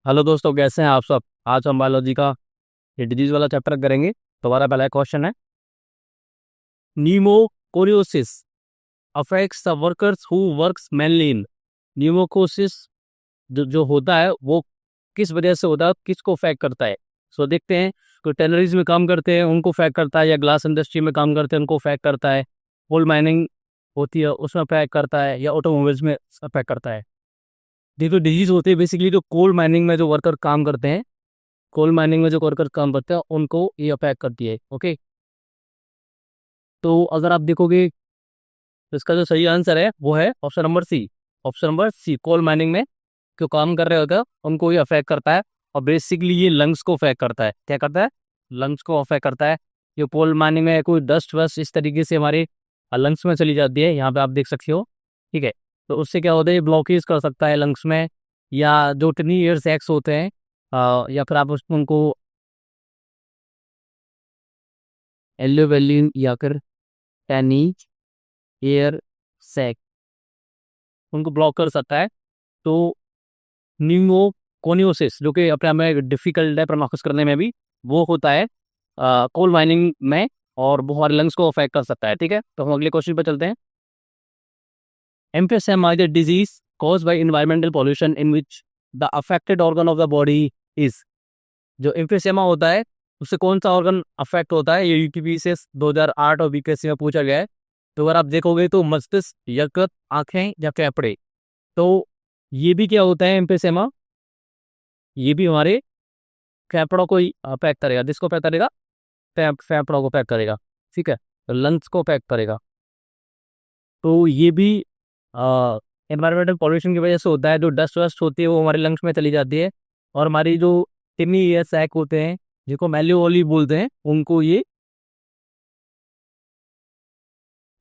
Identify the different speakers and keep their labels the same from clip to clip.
Speaker 1: Hello दोस्तों, कैसे हैं आप सब। आज हम बायोलॉजी का ये डिजीज वाला चैप्टर करेंगे। तो हमारा पहला क्वेश्चन है, pneumoconiosis affects the workers who works mainly in. Pneumoconiosis जो होता है वो किस वजह से होता है, किसको अफेक्ट करता है। सो देखते हैं, कोई टेनरीज में काम करते हैं उनको अफेक्ट करता है, या ग्लास इंडस्ट्री में काम करते हैं उनको अफेक्ट करता है, कोल माइनिंग होती है उसमें अफेक्ट करता है, या ऑटोमोबाइल्स में अफेक्ट करता है। ये जो डिजीज होती है बेसिकली जो कोल माइनिंग में जो वर्कर काम करते हैं, कोल माइनिंग में जो वर्कर काम करते हैं उनको ये अफेक्ट करती है। ओके, तो अगर आप देखोगे तो इसका जो सही आंसर है वो है option number C. Option number C, coal mining में जो काम कर रहे होते हैं उनको ये अफेक्ट करता है। और बेसिकली ये लंग्स को अफेक्ट करता है। क्या करता है? लंग्स को अफेक्ट करता है। ये कोल माइनिंग में कोई डस्ट वस्ट इस तरीके से हमारे लंग्स में चली जाती है, यहाँ पे आप देख सकते हो। ठीक है, तो उससे क्या होता है, ये ब्लॉकेज कर सकता है लंग्स में, या जो टिनी एयर सैक्स होते हैं, या फिर आप उनको एल्वेलिन या फिर टैनी एयर सैक, उनको ब्लॉक कर सकता है। तो न्यूमोकोनियोसिस जो कि अपने आप में डिफिकल्ट है प्रोनाउंस करने में भी, वो होता है कोल माइनिंग में, और वो हमारे लंग्स को अफेक्ट कर सकता है। ठीक है, तो हम अगले क्वेश्चन पर चलते हैं। Emphysema is a disease cause by environmental pollution in which the affected organ of the body is. जो एम्फीसेमा होता है उससे कौन सा ऑर्गन अफेक्ट होता है, ये यूपीपीसीएस 2008 और बीपीएससी में पूछा गया है। तो अगर आप देखोगे तो मस्तिष्क, यकृत, आंखें या फेफड़े। तो ये भी क्या होता है एम्फीसेमा, ये भी हमारे फेफड़ों को ही अफेक्ट करेगा। जिसको अफेक्ट करेगा, फेफड़ों को अफेक्ट करेगा। ठीक है, लंग्स को अफेक्ट करेगा। तो ये भी एनवायरमेंटल पॉल्यूशन की वजह से होता है। जो डस्ट वस्ट होती है वो हमारे लंग्स में चली जाती है, और हमारी जो टिनी या सैक होते हैं जिनको मैल्यूओली बोलते हैं, उनको ये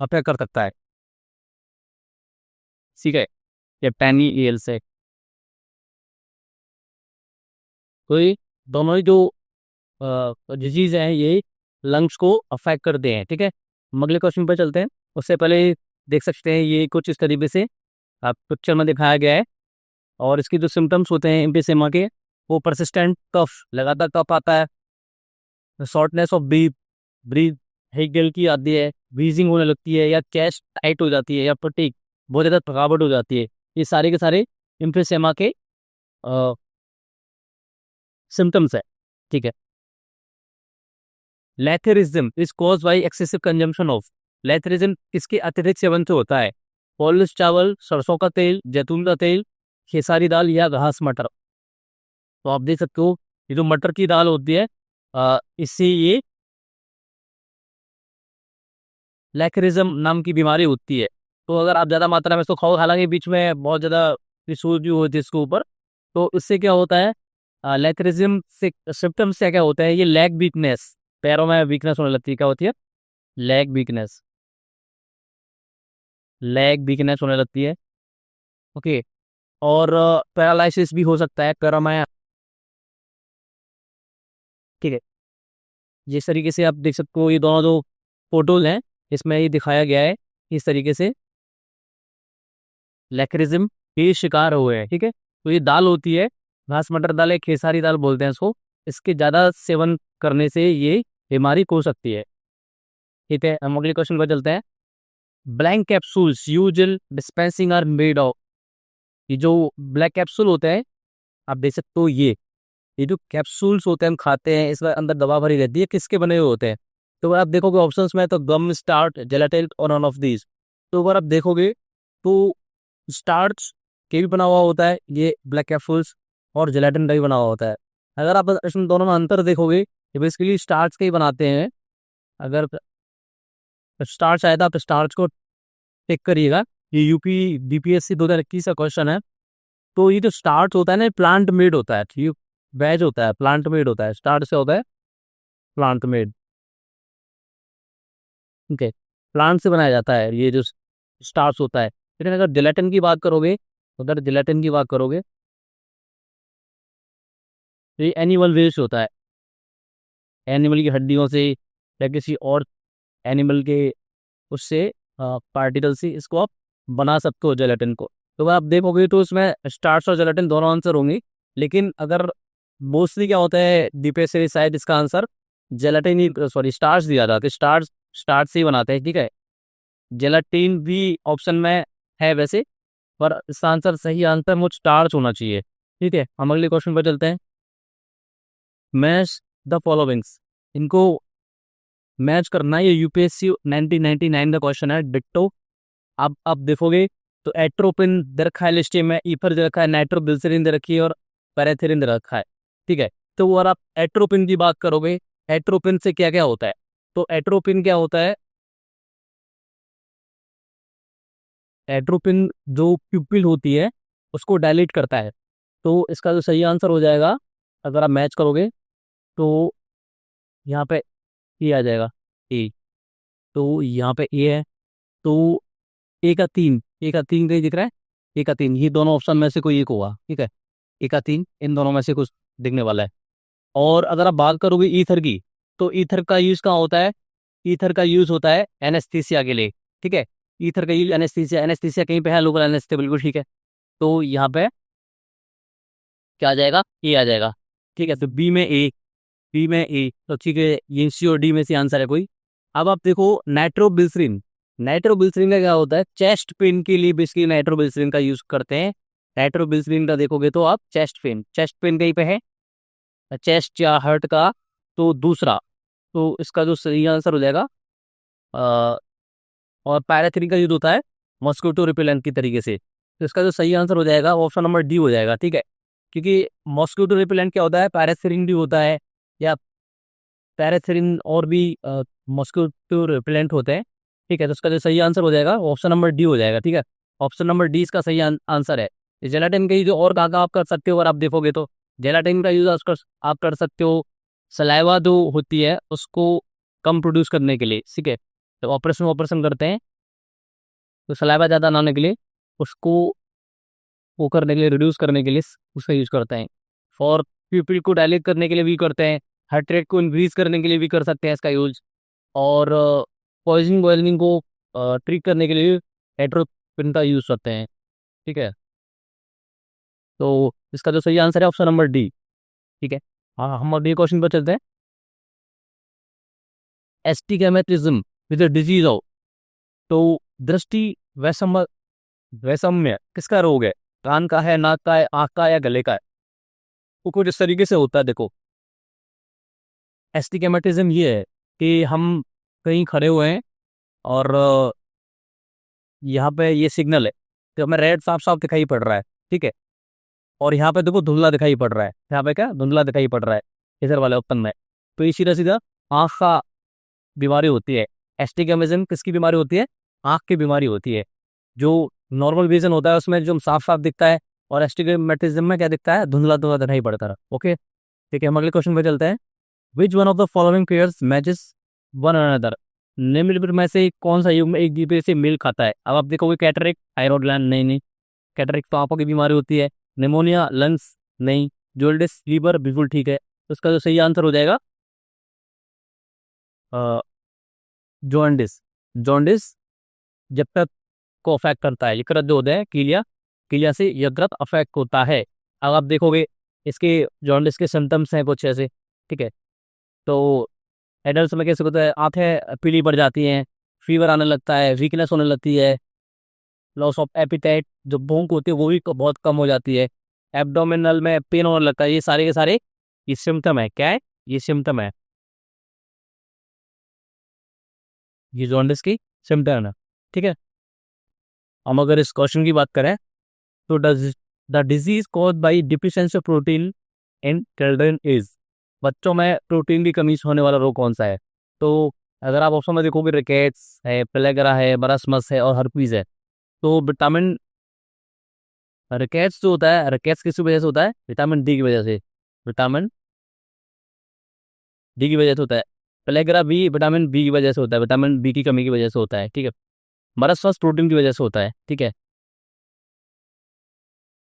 Speaker 1: अफेक्ट कर सकता है। ठीक है, ये पैनी एल से। तो ये दोनों ही जो डिजीज हैं ये लंग्स को अफेक्ट करते हैं। ठीक है, हम अगले क्वेश्चन पर चलते हैं। उससे पहले देख सकते हैं ये कुछ इस तरीके से आप पिक्चर में दिखाया गया है। और इसकी जो सिम्टम्स होते हैं एम्फीसेमा के, वो परसिस्टेंट कफ, लगातार कफ आता है, शॉर्टनेस ऑफ ब्रीथ, ब्रीथ हेगल की आती है, व्हीजिंग होने लगती है, या चेस्ट टाइट हो जाती है, या फटीग, बहुत ज़्यादा थकावट हो जाती है। ये सारे के सारे एम्फीसेमा के सिम्टम्स है। ठीक है, lathyrism is cause by excessive consumption of. Lathyrism किसके अत्यधिक सेवन से होता है? पॉलिश चावल, सरसों का तेल, जैतून का तेल, खेसारी दाल, या घास मटर। तो आप देख सकते हो ये जो मटर की दाल होती है, इससे ये लेथेरिज्म नाम की बीमारी होती है। तो अगर आप ज़्यादा मात्रा में इसको खाओ, हालांकि बीच में बहुत ज़्यादा रिसोर्स भी होती है इसके ऊपर, तो इससे क्या होता है, लेथेरिज्म से सिम्टम्स से क्या होता है, ये लेग वीकनेस, पैरों में वीकनेस होने लगती है। क्या होती है? लेग वीकनेस, लेग वीकनेस होने लगती है। ओके, और पैरालिसिस भी हो सकता है पैरों में। ठीक है, जिस तरीके से आप देख सकते हो ये दोनों जो फोटोज हैं इसमें ये दिखाया गया है, इस तरीके से लेथेरिज्म के शिकार हुए हैं। ठीक है, तो ये दाल होती है, घास मटर दाल है, खेसारी दाल बोलते हैं इसको। इसके ज़्यादा सेवन करने से ये बीमारी हो सकती है। ठीक है, हम अगले क्वेश्चन पर चलते हैं। Blank capsules usual dispensing are made of. ये जो ब्लैक कैप्सूल होते हैं, आप देख सकते हो ये जो कैप्सूल्स होते हैं हम खाते हैं, इसमें अंदर दवा भरी रहती है, किसके बने हुए होते हैं? तो अगर आप देखोगे ऑप्शंस में, तो गम, स्टार्च, जेलाटिन और नन ऑफ दीज। तो अगर आप देखोगे तो स्टार्च के भी बना हुआ होता है ये ब्लैक कैप्सूल्स, और जेलाटिन का भी बना हुआ होता है। अगर आप इसमें दोनों में अंतर देखोगे, ये बेसिकली स्टार्च के ही बनाते हैं। अगर स्टार्च आया था, आप स्टार्च को टिक करिएगा। ये यूपी बीपीएससी 2021 का क्वेश्चन है। तो ये जो स्टार्च होता है ना, प्लांट मेड होता है। ये वेज होता है, प्लांट मेड होता है, स्टार्च से होता है प्लांट मेड। ठीक है, प्लांट से बनाया जाता है ये जो स्टार्च होता है। लेकिन अगर जिलेटिन की बात करोगे, अगर जिलेटिन की बात करोगे तो ये एनिमल वेस्ट होता है। एनिमल की हड्डियों से या किसी और एनिमल के उससे पार्टिकल से इसको आप बना सकते हो जेलेटिन को। तो अगर आप देखोगे तो इसमें स्टार्च और जेलेटिन दोनों आंसर होंगे। लेकिन अगर मोस्टली क्या होता है डीपेसेरिसाइड, इसका आंसर जेलाटिन ही, सॉरी स्टार्च दिया था, कि स्टार्च स्टार्च से ही बनाते हैं, ठीक है। जेलाटिन भी ऑप्शन में है वैसे, पर इसका आंसर, सही आंसर मुझ स्टार्च होना चाहिए, ठीक है। हम अगले क्वेश्चन पर चलते हैं। मैच द फॉलोइंग्स, इनको मैच करना है, ये यूपीएससी 1999 का क्वेश्चन है, डिट्टो। आप देखोगे तो एट्रोपिन दे रखा है लिस्ट में, ईथर दे रखा है, नाइट्रोग्लिसरीन दे रखी है, और पैराथेरिन दे रखा है, ठीक है। तो अगर आप एट्रोपिन की बात करोगे, एट्रोपिन से क्या क्या होता है, तो एट्रोपिन क्या होता है, एट्रोपिन जो प्यूपिल होती है उसको डायलेट करता है। तो इसका जो सही आंसर हो जाएगा, अगर आप मैच करोगे तो यहाँ पे ए आ जाएगा, ए। तो यहाँ पे ए है, तो ए का तीन कहीं दिख रहा है, ए का तीन, ये दोनों ऑप्शन में से कोई एक होगा, ठीक है। ए का तीन, इन दोनों में से कुछ दिखने वाला है। और अगर आप बात करोगे ईथर की, तो ईथर का यूज कहाँ होता है, ईथर का यूज होता है एनेस्थीसिया के लिए, ठीक है। ईथर का यूज एनेस्थीसिया, एनेस्थीसिया कहीं पे है, लोकल एनेस्थीसिया, बिल्कुल ठीक है। तो यहाँ पे क्या आ जाएगा, ए आ जाएगा, ठीक है। तो बी में ए, बी में ए, तो ठीक है, ये सी और डी में से आंसर है कोई। अब आप देखो नाइट्रोबिल्सरीन, नाइट्रोबिल्सरीन का क्या होता है, चेस्ट पेन के लिए बेसिकली नाइट्रोबिल्सरीन का यूज करते हैं। नाइट्रोबिल्सरीन का देखोगे तो आप चेस्ट पेन, चेस्ट पेन कहीं पे है, चेस्ट या हार्ट का, तो दूसरा, तो इसका जो सही आंसर हो जाएगा, अ, और पैराथ्रिन का यूज होता है मॉस्किटो रिपेलेंट की तरीके से, तो इसका जो सही आंसर हो जाएगा ऑप्शन नंबर डी हो जाएगा, ठीक है। क्योंकि मॉस्किटो रिपेलेंट क्या होता है, पैराथ्रिन भी होता है, या पैराथ्रिन और भी मॉस्किटो रिपेलेंट होते हैं, ठीक है। तो इसका जो सही आंसर हो जाएगा ऑप्शन नंबर डी हो जाएगा, ठीक है। ऑप्शन नंबर डी इसका सही आंसर है। जेलाटिन का यूज और कहाँ आप कर सकते हो, अगर आप देखोगे तो जेलाटिन का यूज आप कर सकते हो सलाइवा जो होती है उसको कम प्रोड्यूस करने के लिए, ठीक है। तो ऑपरेशन ऑपरेशन करते हैं तो सलाइवा ज़्यादा ना आने के लिए, उसको वो करने के लिए, रिड्यूस करने के लिए उसका यूज करते हैं। फॉर पीपल को डायलेट करने के लिए भी करते हैं, हार्ट रेट को इंक्रीज करने के लिए भी कर सकते हैं इसका यूज, और पॉइजनिंग वॉइजनिंग को ट्रीट करने के लिए एट्रोपिन का यूज करते हैं, ठीक है। तो इसका जो सही आंसर है ऑप्शन नंबर डी, ठीक है। हाँ, हम अगले क्वेश्चन पर चलते हैं। एस्टिगमेटिज्म विद डिजीज हो, तो दृष्टि वैषम्य, वैषम्य किसका रोग है, कान का है, नाक का है, आंख का है, या गले का है। वो कुछ इस तरीके से होता है, देखो एस्टिगमेटिज्म ये है कि हम कहीं खड़े हुए हैं, और यहाँ पे ये सिग्नल है, तो हमें रेड साफ साफ दिखाई पड़ रहा है, ठीक है। और यहाँ पे देखो धुंधला दिखाई पड़ रहा है, यहाँ पे क्या धुंधला दिखाई पड़ रहा है इधर वाले ओपन में, तो ये सीधा सीधा आँख का बीमारी होती है। एस्टिग्मेटिज्म किसकी बीमारी होती है, आँख की बीमारी होती है। जो नॉर्मल विजन होता है उसमें जो साफ साफ दिखता है, और एस्टिग्मेटिज्म में क्या दिखता है, धुंधला धुंधला दिखाई पड़ता है, ओके। ठीक है, हम अगले क्वेश्चन पे चलते हैं। Which one of the following pairs matches one another, निम्नलिखित में से कौन सा युग्म एक दूसरे से मेल खाता है। अब आप देखोगे कैटरेक्ट, थायराइड ग्लैंड, नहीं नहीं, कैटरेक्ट तो आंखों की बीमारी होती है। निमोनिया लंग्स, नहीं। जोल्डिस लीवर, बिल्कुल ठीक है। तो इसका जो सही आंसर हो जाएगा जॉन्डिस, जॉन्डिस यकृत को अफेक्ट करता है, यकृत जो होता है किलिया, किलिया से यकृत अफेक्ट होता है। अब आप देखोगे इसके जॉन्डिस के सिम्टम्स हैं कुछ ऐसे, ठीक है। तो एडल्ट में कैसे होता है, आंखें पीली पड़ जाती हैं, फीवर आने लगता है, वीकनेस होने लगती है, लॉस ऑफ एपिटाइट, जो भूख होती है वो भी बहुत कम हो जाती है, एब्डोमिनल में पेन होने लगता है, ये सारे के सारे ये सिम्टम है, क्या है, ये सिम्टम है, ये जॉन्डिस की सिम्टम है, ठीक है। हम अगर इस क्वेश्चन की बात करें, तो does the disease cause by deficiency of protein in children is, बच्चों में प्रोटीन की कमी से होने वाला रोग कौन सा है। तो अगर आप ऑप्शन में देखोगे, रिकेट्स है, प्लेगरा है, मरासमस है, और हर्पीज है। तो विटामिन, रिकेट्स जो होता है, रिकेट्स किस वजह से होता है, विटामिन डी की वजह से, विटामिन डी की वजह से होता है। प्लेगरा भी विटामिन बी की वजह से होता है, विटामिन बी की कमी की वजह से होता है, ठीक है। मरासमस प्रोटीन की वजह से होता है, ठीक है,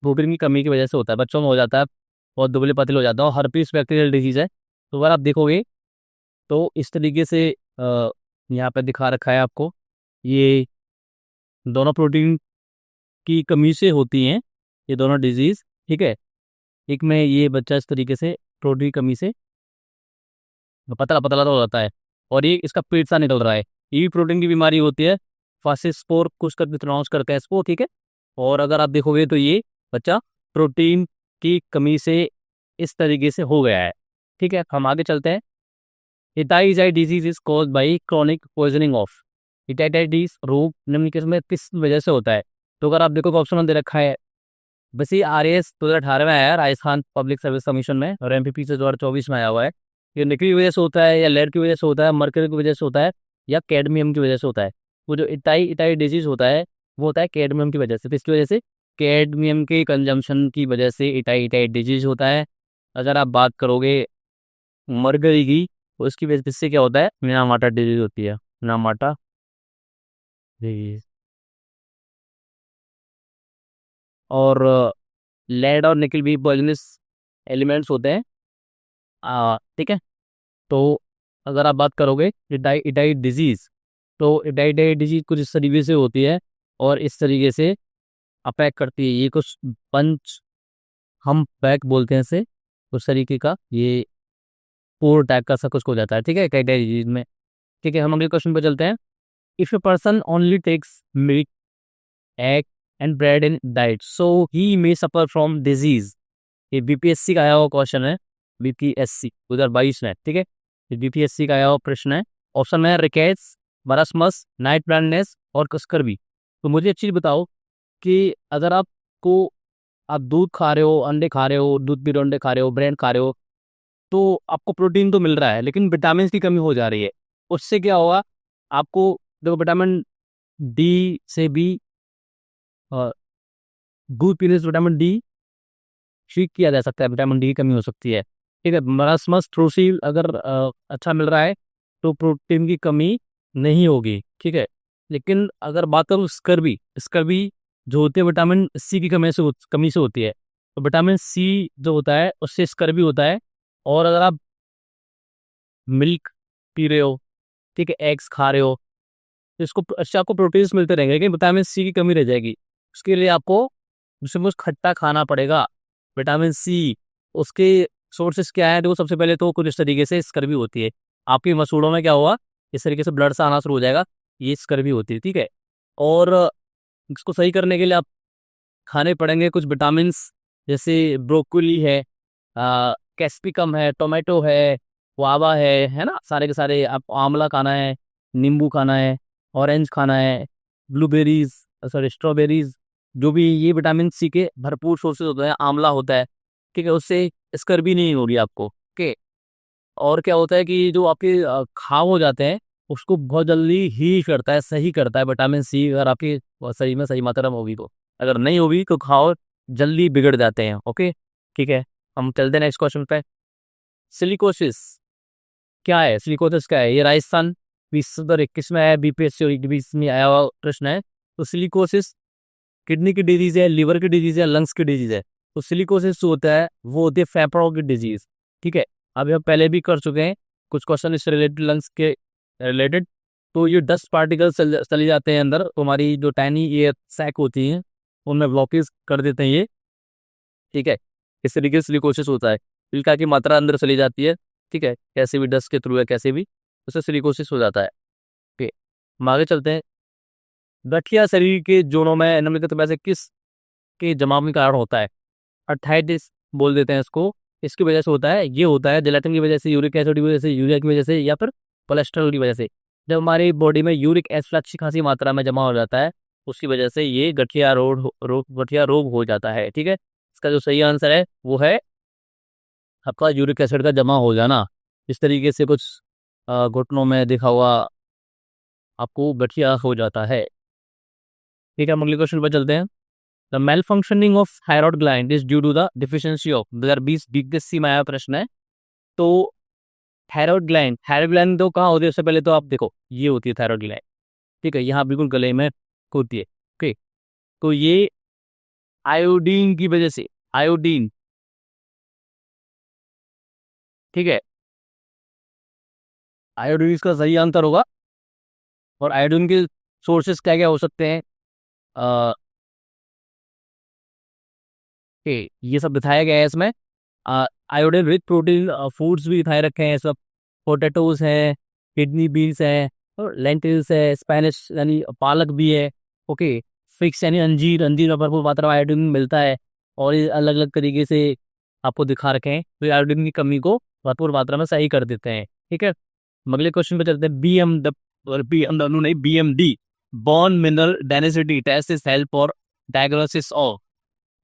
Speaker 1: प्रोटीन की कमी की वजह से होता है, बच्चों में हो जाता है, बहुत दुबले पतले हो जाता है, और हर्पीस बैक्टीरियल डिजीज है। तो अगर आप देखोगे तो इस तरीके से यहाँ पे दिखा रखा है आपको, ये दोनों प्रोटीन की कमी से होती हैं ये दोनों डिजीज, ठीक है। एक में ये बच्चा इस तरीके से प्रोटीन की कमी से पतला पतला तो हो जाता है, और ये इसका पेट सा निकल रहा है। ये भी प्रोटीन की बीमारी होती है, फासिस्पोर कुछ करके प्रोनाउंस करके इसको, ठीक है। और अगर आप देखोगे तो ये बच्चा प्रोटीन की कमी से इस तरीके से हो गया है, ठीक है। हम आगे चलते हैं। Itai itai disease is cause by chronic poisoning of. हिटाइटाइटिस रोग निम्नलिखित में किस वजह से होता है? तो अगर आप देखो ऑप्शन दे रखा है, बस ये RAS 2018 में आया है, राजस्थान पब्लिक सर्विस कमीशन में, और MPP से 2024 में आया हुआ है। ये निकल की वजह से होता है, या लेड की वजह से होता है, मर्करी की वजह से होता है, या कैडमियम की वजह से होता है? वो जो इटाई इटाई डिजीज होता है वो होता है कैडमियम की वजह से। तो इसकी वजह से कैडमियम के कंजम्पशन की वजह से इटाई इटाई डिजीज होता है। अगर आप बात करोगे मरकरी की, तो इसकी वजह से क्या होता है? मिनामाटा डिजीज होती है, मिनामाटा डिजीज। और लेड और निकल भी पॉइजनस एलिमेंट्स होते हैं, ठीक है। तो अगर आप बात करोगे इटाई डिजीज, तो इटाई डिजीज कुछ इस तरीके से होती है, और इस तरीके से अटैक करती है। ये कुछ पंच हम बैक बोलते हैं इसे, उस तरीके का ये पोर टाइप का सा कुछ हो जाता है, ठीक है, इटाई डिजीज में। ठीक है, हम अगले क्वेश्चन पर चलते हैं। If a person only takes milk, egg and bread in diet, so he may suffer from disease. ये BPSC का आया हुआ क्वेश्चन है, BPSC 2022 में, ठीक है। ये BPSC का आया हुआ प्रश्न है। ऑप्शन में रिकेट्स, मरासमस, नाइट ब्लाइंडनेस और कस्करबी। तो मुझे एक चीज बताओ कि अगर आप दूध खा रहे हो, अंडे खा रहे हो, दूध पी रहे हो, अंडे खा रहे हो, ब्रेड खा रहे हो, तो आपको प्रोटीन तो मिल रहा है, लेकिन विटामिन की कमी हो जा रही है। उससे क्या होगा? आपको देखो, विटामिन डी से भी दूध पीने से विटामिन डी ठीक किया जा सकता है, विटामिन डी की कमी हो सकती है, ठीक है। मरासमस थ्रोसी अगर अच्छा मिल रहा है तो प्रोटीन की कमी नहीं होगी, ठीक है। लेकिन अगर बात करूँ स्कर्वी, स्कर्वी जो होती है विटामिन सी की कमी से होती है। तो विटामिन सी जो होता है उससे स्कर्वी होता है। और अगर आप मिल्क पी रहे हो, ठीक है, एग्स खा रहे हो, तो इससे आपको प्रोटीन्स मिलते रहेंगे, लेकिन विटामिन सी की कमी रह जाएगी। उसके लिए आपको उसमें कुछ खट्टा खाना पड़ेगा। विटामिन सी उसके सोर्सेस क्या है? देखो, सबसे पहले तो कुछ इस तरीके से स्कर्वी होती है, आपकी मसूड़ों में क्या हुआ, इस तरीके से ब्लड सा आना शुरू हो जाएगा, ये स्कर्वी होती है, ठीक है। और इसको सही करने के लिए आप खाने पड़ेंगे कुछ विटामिन, जैसे ब्रोकली है, कैप्सिकम है, टोमेटो है, गुआवा है ना, सारे के सारे। आप आंवला खाना है, नींबू खाना है, ऑरेंज खाना है, ब्लूबेरीज, सॉरी स्ट्रॉबेरीज, जो भी ये विटामिन सी के भरपूर सोर्सेज होते हैं, आंवला होता है, ठीक है। उससे स्कर्वी नहीं होगी आपको, ओके। और क्या होता है कि जो आपके घाव हो जाते हैं उसको बहुत जल्दी ही करता है, सही करता है विटामिन सी, अगर आपकी सही में सही मात्रा में होगी तो। अगर नहीं होगी तो घाव जल्दी बिगड़ जाते हैं, ओके, ठीक है। हम चलते हैं नेक्स्ट क्वेश्चन पे। सिलिकोसिस क्या है? सिलिकोसिस क्या है? ये राजस्थान 2021 में आया, BPSC और ETB में आया हुआ प्रश्न है। तो सिलिकोसिस किडनी की डिजीज है, लिवर की डिजीज है, लंग्स की डिजीज है? तो सिलिकोसिस जो होता है वो होती है फेफड़ों की डिजीज, ठीक है। अभी हम पहले भी कर चुके हैं कुछ क्वेश्चन इससे रिलेटेड, लंग्स के रिलेटेड। तो ये डस्ट पार्टिकल्स चले जाते हैं अंदर, तो हमारी जो टाइनी ये सैक होती है उनमें ब्लॉकेज कर देते हैं ये, ठीक है। इस तरीके से सिलिकोसिस होता है, सिलिका की मात्रा अंदर चली जाती है, ठीक है, कैसे भी डस्ट के थ्रू है, कैसे भी उससे सिलिकोसिस हो जाता है, ठीक है। हम आगे चलते हैं। गठिया शरीर के जोड़ों में निम्नलिखित में से किस के जमाव के कारण होता है? अर्थाइटिस बोल देते हैं इसको। इसकी वजह से होता है, ये होता है जेलेटिन की वजह से, यूरिक एसिड की वजह से, यूरिया की वजह से, या फिर कोलेस्ट्रॉल की वजह से। जब हमारी बॉडी में यूरिक एसिड अच्छी खासी मात्रा में जमा हो जाता है, उसकी वजह से ये गठिया रोग हो जाता है, ठीक है। इसका जो सही आंसर है वो है आपका यूरिक एसिड का जमा हो जाना। इस तरीके से कुछ घुटनों में दिखा हुआ आपको गठिया हो जाता है, ठीक है। हम अगले क्वेश्चन पर चलते हैं। The malfunctioning of thyroid gland is due to the deficiency of 2020 BPSC में आया प्रश्न है। तो थायरॉयड ग्लैंड तो कहाँ होती है? उससे पहले तो आप देखो, ये होती है थायरॉयड ग्लैंड, ठीक है, यहाँ बिल्कुल गले में होती है, ओके। तो ये आयोडीन की वजह से, आयोडीन, ठीक है, आयोडीन इसका सही आंसर होगा। और आयोडीन के सोर्सेस क्या क्या हो सकते हैं? ये सब दिखाया गया है इसमें। आयोडीन रिच प्रोटीन फूड्स भी दिखाए रखे हैं सब। पोटैटोज है, किडनी बीन्स है, और लेंटिल्स है, स्पेनिश यानी पालक भी है। ओके, फिक्स यानी अंजीर, अंजीर में भरपूर मात्रा में आयोडीन मिलता है। और ये अलग अलग तरीके से आपको दिखा रखे हैं, तो आयोडीन की कमी को भरपूर मात्रा में सही कर देते हैं। ठीक है, अगले क्वेश्चन पे चलते हैं। BMW नहीं, BMD, bone mineral density test is help for diagnosis of.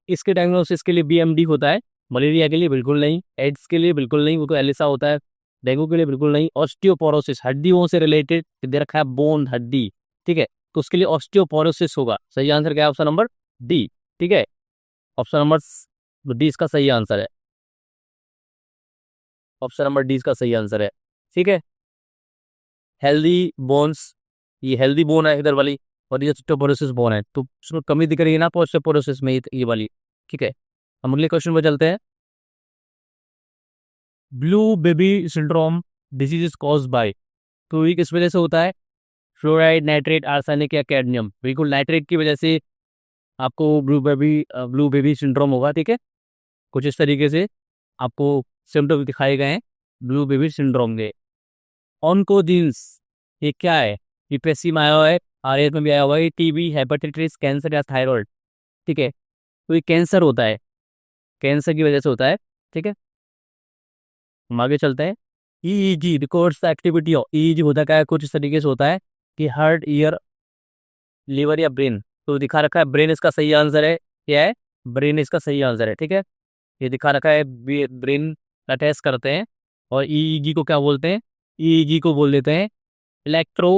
Speaker 1: इसके डायग्नोसिस के लिए BMD होता है। मलेरिया के लिए बिल्कुल नहीं, एड्स के लिए बिल्कुल नहीं, वो तो एलिसा होता है। डेंगू के लिए बिल्कुल नहीं। ऑस्टियोपोरोसिस, हड्डियों से रिलेटेड दे रखा है, बोन हड्डी, ठीक है, तो उसके लिए ऑस्टियोपोरोसिस होगा। सही आंसर क्या है? Option number D. ठीक है, ऑप्शन नंबर डी इसका सही आंसर है। ऑप्शन नंबर डी इसका सही आंसर है। ठीक है, हेल्दी बोन्स, ये हेल्दी बोन है इधर वाली, और ये ऑस्टियोपोरोसिस बोन है, तो उसमें कमी दिख रही है ना ऑस्टियोपोरोसिस में, ये वाली। ठीक है, हम अगले क्वेश्चन पर चलते हैं। Blue baby syndrome disease is cause by, तो ये किस वजह से होता है? फ्लोराइड, नाइट्रेट, आर्सेनिक या कैडमियम। बिल्कुल नाइट्रेट की वजह से आपको ब्लू बेबी सिंड्रोम होगा। ठीक है, कुछ इस तरीके से आपको सिम्टम्स दिखाए गए हैं ब्लू बेबी सिंड्रोम के। ऑनकोजीन्स, ये क्या है? ये पेशी में आया हुआ है, RS में भी आया हुआ है। TB, हेपेटाइटिस, कैंसर या थायराइड। ठीक है, तो ये कैंसर होता है, कैंसर की वजह से होता है। ठीक है, हम आगे चलते हैं। EEG records the activity of, EEG होता क्या है? कुछ इस तरीके से होता है कि हार्ट, ईयर, लीवर या ब्रेन। तो दिखा रखा है ब्रेन इसका सही आंसर है। क्या है? ब्रेन इसका सही आंसर है। ठीक है, ये दिखा रखा है ब्रेन का टेस्ट करते हैं। और EEG को क्या बोलते हैं? EEG को बोल देते हैं इलेक्ट्रो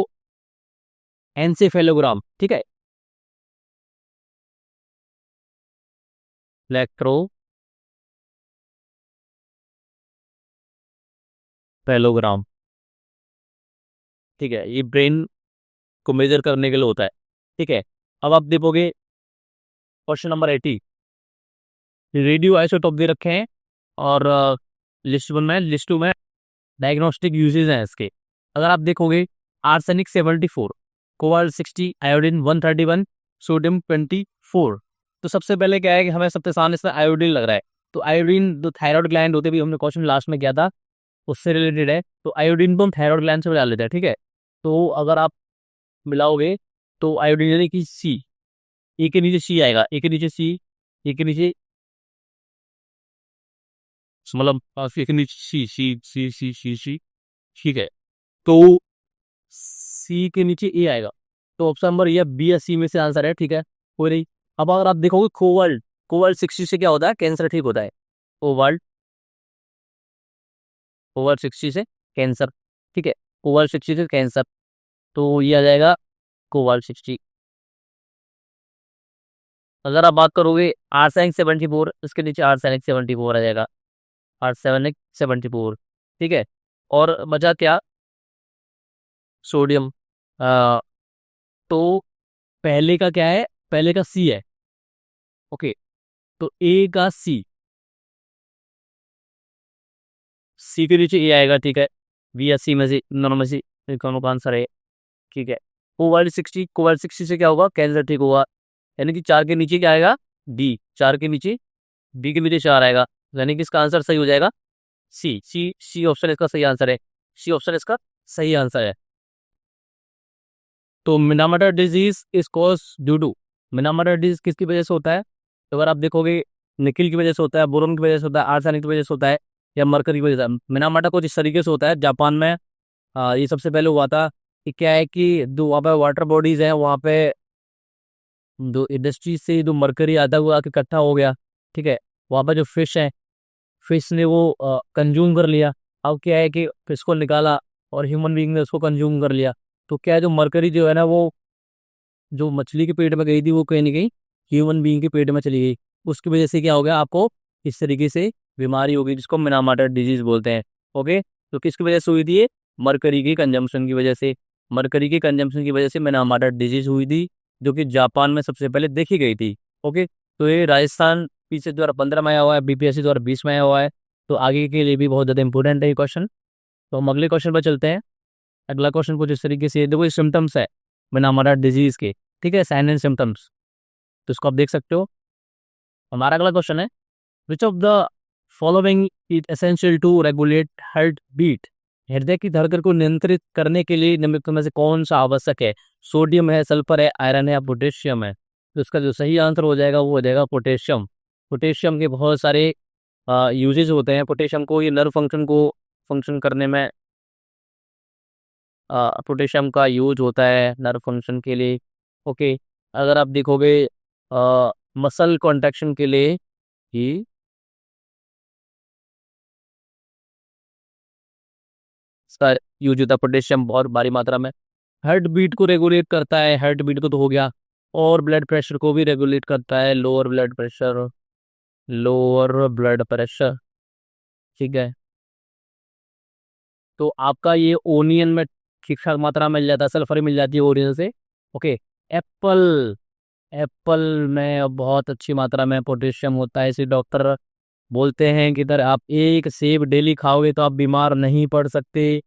Speaker 1: एनसेफेलोग्राम। ठीक है, इलेक्ट्रो फेलोग्राम। ठीक है, ये ब्रेन को मेजर करने के लिए होता है। ठीक है, अब आप देखोगे क्वेश्चन नंबर 80, रेडियो आइसोटोप दे रखे हैं, और लिस्ट 2 में डायग्नोस्टिक यूजेज हैं इसके। अगर आप देखोगे, आर्सेनिक 74, कोबाल्ट 60, आयोडीन 131, सोडियम 24। तो सबसे पहले क्या है कि हमें सबसे सामने इसमें आयोडीन लग रहा है। तो आयोडीन जो थायराइड ग्लैंड होते भी हमने क्वेश्चन लास्ट में किया था, उससे रिलेटेड है। तो आयोडीन को हम थायराइड ग्लैंड से मिला लेते हैं। ठीक है, तो अगर आप मिलाओगे तो आयोडीन यानी कि सी, ए के नीचे सी आएगा, ए के नीचे सी, ए के नीचे मतलब ए के नीचे सी सी सी सी सी सी। ठीक है, तो सी के नीचे ए आएगा, तो ऑप्शन नंबर ये बी या सी में से आंसर है। ठीक है, कोई नहीं। अब अगर आप देखोगे कोबाल्ट, कोबाल्ट 60 से क्या होता है? कैंसर ठीक होता है। कोबाल्ट, कोबाल्ट 60 से कैंसर। ठीक है, कोबाल्ट 60 से कैंसर, तो ये आ जाएगा कोबाल्ट 60। अगर आप बात करोगे आर्सेनिक 74, इसके नीचे आर्सेनिक 74 आ जाएगा, आर्सेनिक 74। ठीक है, और बचा क्या? सोडियम। आ, तो पहले का क्या है? पहले का सी है। ओके, तो ए का सी, सी के नीचे ए आएगा। ठीक है, बी या सी में से दोनों में से दोनों का आंसर है। ठीक है, कोबाल्ट 60, कोबाल्ट 60 से क्या होगा? कैंसर ठीक होगा। यानी कि 4 के नीचे क्या आएगा? डी, 4 के नीचे, डी के नीचे 4 आएगा, यानी कि इसका आंसर सही हो जाएगा सी। सी सी ऑप्शन इसका सही आंसर है। सी ऑप्शन इसका सही आंसर है। तो Minamata disease is cause due to, Minamata disease किसकी वजह से होता है? तो अगर आप देखोगे, निकिल की वजह से होता है, बोरोन की वजह से होता है, आर्सेनिक की वजह से होता है, या मरकरी की वजह से। मिनामाटा कुछ इस तरीके से होता है जापान में। ये सबसे पहले हुआ था कि क्या है कि जो वहाँ पे वाटर बॉडीज हैं, वहाँ पे जो इंडस्ट्री से जो मरकरी आता है वो आके इकट्ठा हो गया। ठीक है, वहाँ पर जो फिश है, फिश ने वो कंज्यूम कर लिया। अब क्या है कि फिश को निकाला और ह्यूमन बीइंग ने उसको कंज्यूम कर लिया। तो क्या है, जो मरकरी जो है ना, वो जो मछली के पेट में गई थी, वो कहीं ना कहीं ह्यूमन बीइंग के पेट में चली गई। उसकी वजह से क्या हो गया, आपको इस तरीके से बीमारी हो गई, जिसको मिनामाटा डिजीज बोलते हैं। ओके, तो किसकी वजह से हुई थी? ये मरकरी की कंजम्पशन की वजह से, मरकरी की कंजम्पशन की वजह से मिनामाटा डिजीज हुई थी, जो कि जापान में सबसे पहले देखी गई थी। ओके, तो ये राजस्थान पीछे 2015 में आया हुआ है, BPSC 2020 में आया हुआ है, तो आगे के लिए भी बहुत ज़्यादा इंपॉर्टेंट है ये क्वेश्चन। तो हम अगले क्वेश्चन पर चलते हैं। अगला क्वेश्चन कुछ इस तरीके से, देखो ये सिम्टम्स है बिना हमारा डिजीज के। ठीक है, साइन एंड सिम्टम्स, तो इसको आप देख सकते हो। हमारा अगला क्वेश्चन है, which of the following is essential to regulate heart beat? हृदय की धड़कन को नियंत्रित करने के लिए निम्नलिखित में से कौन सा आवश्यक है? सोडियम है, सल्फर है, आयरन है या पोटेशियम है? तो इसका जो सही आंसर हो जाएगा वो हो जाएगा पोटेशियम। पोटेशियम के बहुत सारे यूजेज होते हैं। पोटेशियम को ये नर्व फंक्शन को फंक्शन करने में पोटेशियम का यूज होता है नर्व फंक्शन के लिए। ओके, अगर आप देखोगे मसल कॉन्ट्रैक्शन के लिए ही इसका यूज होता है पोटेशियम बहुत भारी मात्रा में। हार्ट बीट को रेगुलेट करता है, हार्ट बीट को तो हो गया, और ब्लड प्रेशर को भी रेगुलेट करता है, lower blood pressure, lower blood pressure. ठीक है, तो आपका ये ओनियन में ठीक ठाक मात्रा में मिल जाता है, सल्फर मिल जाती है ओनियन से। ओके, एप्पल, एप्पल में बहुत अच्छी मात्रा में पोटेशियम होता है, इसे डॉक्टर बोलते हैं कि अगर आप एक सेब डेली खाओगे तो आप बीमार नहीं पड़ सकते।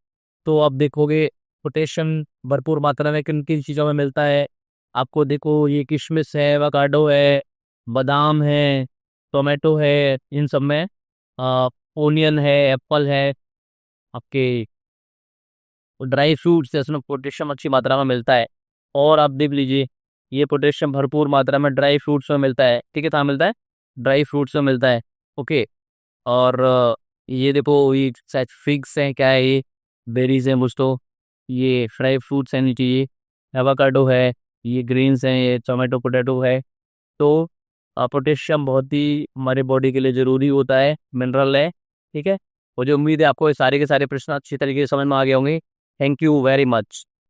Speaker 1: तो आप देखोगे पोटेशियम भरपूर मात्रा में किन किन चीज़ों में मिलता है आपको। देखो, ये किशमिश है, एवोकाडो है, बादाम है, टोमेटो है, इन सब में ओनियन है, एप्पल है, आपके ड्राई फ्रूट्स है, इसमें पोटेशियम अच्छी मात्रा में मिलता है। और आप देख लीजिए, ये पोटेशियम भरपूर मात्रा में ड्राई फ्रूट्स में मिलता है। ठीक है, कहाँ मिलता है? ड्राई फ्रूट्स में मिलता है। ओके, और ये देखो, ये शायद फिग्स हैं, क्या है ये, बेरीज हैं कुछ तो, ये फ्राई फ्रूट्स हैं नीचे, ये एवोकाडो है, ये ग्रीन्स हैं, ये टोमेटो पोटैटो है। तो पोटेशियम बहुत ही हमारे बॉडी के लिए ज़रूरी होता है, मिनरल है। ठीक है, मुझे उम्मीद है आपको ये सारे के सारे प्रश्न अच्छी तरीके से समझ में आ गए होंगे। Thank you very much.